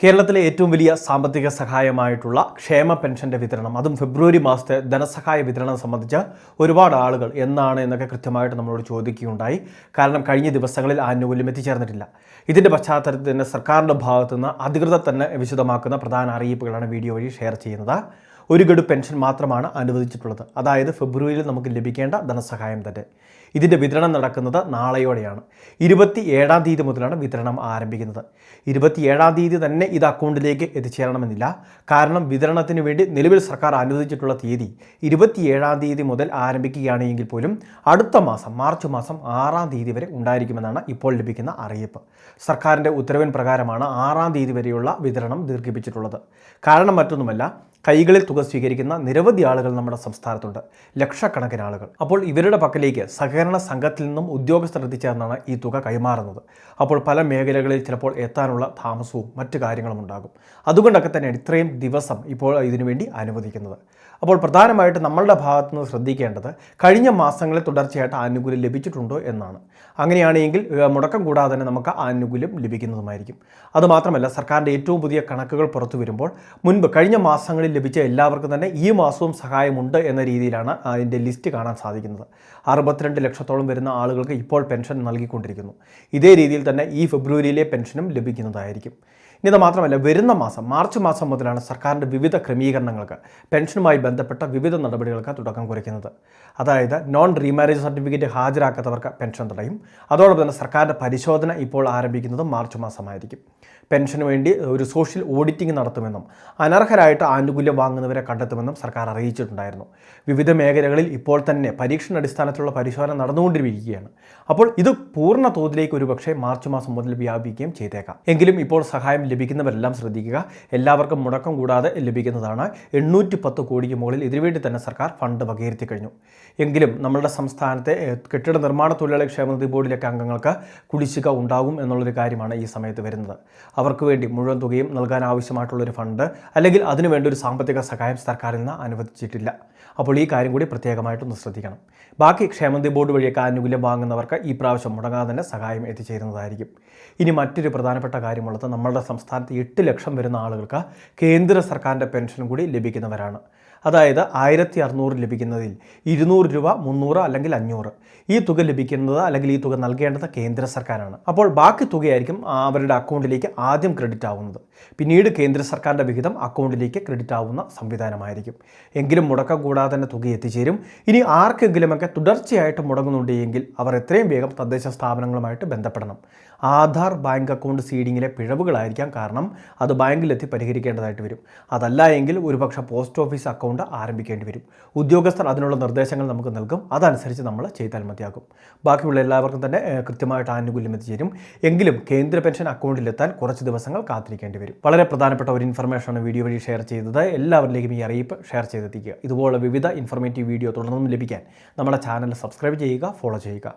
കേരളത്തിലെ ഏറ്റവും വലിയ സാമ്പത്തിക സഹായമായിട്ടുള്ള ക്ഷേമ പെൻഷൻ്റെ വിതരണം, അതും ഫെബ്രുവരി മാസത്തെ ധനസഹായ വിതരണം സംബന്ധിച്ച് ഒരുപാട് ആളുകൾ എന്നാണ് എന്നൊക്കെ കൃത്യമായിട്ട് നമ്മളോട് ചോദിക്കുകയുണ്ടായി. കാരണം കഴിഞ്ഞ ദിവസങ്ങളിൽ ആനുകൂല്യം എത്തിച്ചേർന്നിട്ടില്ല. ഇതിൻ്റെ പശ്ചാത്തലത്തിൽ തന്നെ സർക്കാരിൻ്റെ ഭാഗത്തുനിന്ന് അധികൃതർ തന്നെ വിശദമാക്കുന്ന പ്രധാന അറിയിപ്പുകളാണ് വീഡിയോ വഴി ഷെയർ ചെയ്യുന്നത്. ഒരു ഗഡു പെൻഷൻ മാത്രമാണ് അനുവദിച്ചിട്ടുള്ളത്. അതായത് ഫെബ്രുവരിയിൽ നമുക്ക് ലഭിക്കേണ്ട ധനസഹായം തന്നെ. ഇതിൻ്റെ വിതരണം നടക്കുന്നത് നാളെയോടെയാണ്. 27-ാം തീയതി മുതലാണ് വിതരണം ആരംഭിക്കുന്നത്. 27-ാം തീയതി തന്നെ ഇത് അക്കൗണ്ടിലേക്ക് എത്തിച്ചേരണമെന്നില്ല. കാരണം വിതരണത്തിന് വേണ്ടി നിലവിൽ സർക്കാർ അനുവദിച്ചിട്ടുള്ള തീയതി 27-ാം തീയതി മുതൽ ആരംഭിക്കുകയാണെങ്കിൽ പോലും അടുത്ത മാസം മാർച്ച് മാസം 6-ാം തീയതി വരെ ഉണ്ടായിരിക്കുമെന്നാണ് ഇപ്പോൾ ലഭിക്കുന്ന അറിയിപ്പ്. സർക്കാരിൻ്റെ ഉത്തരവിൻ പ്രകാരമാണ് 6-ാം തീയതി വരെയുള്ള വിതരണം ദീർഘിപ്പിച്ചിട്ടുള്ളത്. കാരണം മറ്റൊന്നുമല്ല, കൈകളിൽ തുക സ്വീകരിക്കുന്ന നിരവധി ആളുകൾ നമ്മുടെ സംസ്ഥാനത്തുണ്ട്, ലക്ഷക്കണക്കിന് ആളുകൾ. അപ്പോൾ ഇവരുടെ പക്കലേക്ക് സഹകരണ സംഘത്തിൽ നിന്നും ഉദ്യോഗസ്ഥർ എത്തിച്ചേർന്നാണ് ഈ തുക കൈമാറുന്നത്. അപ്പോൾ പല മേഖലകളിൽ ചിലപ്പോൾ എത്താനുള്ള താമസവും മറ്റു കാര്യങ്ങളും ഉണ്ടാകും. അതുകൊണ്ടൊക്കെ തന്നെയാണ് ഇത്രയും ദിവസം ഇപ്പോൾ ഇതിനുവേണ്ടി അനുവദിക്കുന്നത്. അപ്പോൾ പ്രധാനമായിട്ട് നമ്മളുടെ ഭാഗത്തു നിന്ന് ശ്രദ്ധിക്കേണ്ടത് കഴിഞ്ഞ മാസങ്ങളിൽ തുടർച്ചയായിട്ട് ആനുകൂല്യം ലഭിച്ചിട്ടുണ്ടോ എന്നാണ്. അങ്ങനെയാണെങ്കിൽ മുടക്കം കൂടാതെ തന്നെ നമുക്ക് ആനുകൂല്യം ലഭിക്കുന്നതുമായിരിക്കും. അതുമാത്രമല്ല, സർക്കാരിൻ്റെ ഏറ്റവും പുതിയ കണക്കുകൾ പുറത്തു വരുമ്പോൾ മുൻപ് കഴിഞ്ഞ മാസങ്ങളിൽ ലഭിച്ച എല്ലാവർക്കും തന്നെ ഈ മാസവും സഹായമുണ്ട് എന്ന രീതിയിലാണ് അതിൻ്റെ ലിസ്റ്റ് കാണാൻ സാധിക്കുന്നത്. 62 ലക്ഷത്തോളം വരുന്ന ആളുകൾക്ക് ഇപ്പോൾ പെൻഷൻ നൽകിക്കൊണ്ടിരിക്കുന്നു. ഇതേ രീതിയിൽ തന്നെ ഈ ഫെബ്രുവരിയിലെ പെൻഷനും ലഭിക്കുന്നതായിരിക്കും. ഇനി അത് മാത്രമല്ല, വരുന്ന മാസം മാർച്ച് മാസം മുതലാണ് സർക്കാരിൻ്റെ വിവിധ ക്രമീകരണങ്ങൾക്ക്, പെൻഷനുമായി ബന്ധപ്പെട്ട വിവിധ നടപടികൾക്ക് തുടക്കം കുറിക്കുന്നത്. അതായത് നോൺ റീമാരേജ് സർട്ടിഫിക്കറ്റ് ഹാജരാക്കാത്തവർക്ക് പെൻഷൻ തടയും. അതോടൊപ്പം തന്നെ സർക്കാരിൻ്റെ പരിശോധന ഇപ്പോൾ ആരംഭിക്കുന്നത് മാർച്ച് മാസമായിരിക്കും. പെൻഷന് വേണ്ടി ഒരു സോഷ്യൽ ഓഡിറ്റിംഗ് നടത്തുമെന്നും അനർഹരായിട്ട് ആനുകൂല്യം വാങ്ങുന്നവരെ കണ്ടെത്തുമെന്നും സർക്കാർ അറിയിച്ചിട്ടുണ്ടായിരുന്നു. വിവിധ മേഖലകളിൽ ഇപ്പോൾ തന്നെ പരീക്ഷണാടിസ്ഥാനത്തിലുള്ള പരിശോധന നടന്നുകൊണ്ടിരിക്കുകയാണ്. അപ്പോൾ ഇത് പൂർണ്ണ തോതിലേക്ക് ഒരുപക്ഷെ മാർച്ച് മാസം മുതൽ വ്യാപിക്കുകയും ചെയ്തേക്കാം. എങ്കിലും ഇപ്പോൾ സഹായം ലഭിക്കുന്നവരെല്ലാം ശ്രദ്ധിക്കുക, എല്ലാവർക്കും മുടക്കം കൂടാതെ ലഭിക്കുന്നതാണ്. 810 കോടിക്ക് മുകളിൽ ഇതിനുവേണ്ടി തന്നെ സർക്കാർ ഫണ്ട് വകയിരുത്തി കഴിഞ്ഞു. എങ്കിലും നമ്മളുടെ സംസ്ഥാനത്തെ കെട്ടിട നിർമ്മാണ തൊഴിലാളി ക്ഷേമനിധി ബോർഡിലേക്ക് അംഗങ്ങൾക്ക് കുടിശ്ശിക ഉണ്ടാകും എന്നുള്ളൊരു കാര്യമാണ് ഈ സമയത്ത് വരുന്നത്. അവർക്ക് വേണ്ടി മുഴുവൻ തുകയും നൽകാൻ ആവശ്യമായിട്ടുള്ളൊരു ഫണ്ട് അല്ലെങ്കിൽ അതിനുവേണ്ടി ഒരു സാമ്പത്തിക സഹായം സർക്കാരിൽ നിന്ന് അനുവദിച്ചിട്ടില്ല. അപ്പോൾ ഈ കാര്യം കൂടി പ്രത്യേകമായിട്ടൊന്ന് ശ്രദ്ധിക്കണം. ബാക്കി ക്ഷേമനിധി ബോർഡ് വഴിയൊക്കെ ആനുകൂല്യം വാങ്ങുന്നവർക്ക് ഈ പ്രാവശ്യം മുടങ്ങാതെ തന്നെ സഹായം എത്തിച്ചേരുന്നതായിരിക്കും. ഇനി മറ്റൊരു പ്രധാനപ്പെട്ട കാര്യമുള്ളത്, നമ്മളുടെ സംസ്ഥാനത്ത് 8 ലക്ഷം വരുന്ന ആളുകൾക്ക് കേന്ദ്ര സർക്കാരിൻ്റെ പെൻഷൻ കൂടി ലഭിക്കുന്നവരാണ്. അതായത് 1600 ലഭിക്കുന്നതിൽ 200 രൂപ, 300 അല്ലെങ്കിൽ 500 ഈ തുക ലഭിക്കുന്നത് അല്ലെങ്കിൽ ഈ തുക നൽകേണ്ടത് കേന്ദ്ര സർക്കാരാണ്. അപ്പോൾ ബാക്കി തുകയായിരിക്കും അവരുടെ അക്കൗണ്ടിലേക്ക് ആദ്യം ക്രെഡിറ്റ് ആവുന്നത്. പിന്നീട് കേന്ദ്ര സർക്കാരിൻ്റെ വിഹിതം അക്കൗണ്ടിലേക്ക് ക്രെഡിറ്റ് ആവുന്ന സംവിധാനമായിരിക്കും. എങ്കിലും മുടക്കം കൂടാതെ തന്നെ തുക എത്തിച്ചേരും. ഇനി ആർക്കെങ്കിലുമൊക്കെ തുടർച്ചയായിട്ട് മുടങ്ങുന്നുണ്ടെങ്കിൽ അവർ എത്രയും വേഗം തദ്ദേശ സ്ഥാപനങ്ങളുമായിട്ട് ബന്ധപ്പെടണം. ആധാർ ബാങ്ക് അക്കൗണ്ട് സീഡിങ്ങിലെ പിഴവുകളായിരിക്കാം കാരണം. അത് ബാങ്കിലെത്തി പരിഹരിക്കേണ്ടതായിട്ട് വരും. അതല്ല എങ്കിൽ ഒരുപക്ഷെ പോസ്റ്റ് ഓഫീസ് അക്കൗണ്ട് ആരംഭിക്കേണ്ടി വരും. ഉദ്യോഗസ്ഥർ അതിനുള്ള നിർദ്ദേശങ്ങൾ നമുക്ക് നൽകും. അതനുസരിച്ച് നമ്മൾ ചെയ്താൽ മതിയാകും. ബാക്കിയുള്ള എല്ലാവർക്കും തന്നെ കൃത്യമായിട്ട് ആനുകൂല്യം എത്തിച്ചേരും. എങ്കിലും കേന്ദ്ര പെൻഷൻ അക്കൗണ്ടിലെത്താൻ കുറച്ച് ദിവസങ്ങൾ കാത്തിരിക്കേണ്ടി വരും. വളരെ പ്രധാനപ്പെട്ട ഒരു ഇൻഫർമേഷനാണ് വീഡിയോ വഴി ഷെയർ ചെയ്തത്. എല്ലാവരിലേക്കും ഈ അറിയിപ്പ് ഷെയർ ചെയ്തെത്തിക്കുക. ഇതുപോലെ വിവിധ ഇൻഫർമേറ്റീവ് വീഡിയോ തുടർന്നും ലഭിക്കാൻ നമ്മുടെ ചാനൽ സബ്സ്ക്രൈബ് ചെയ്യുക, ഫോളോ ചെയ്യുക.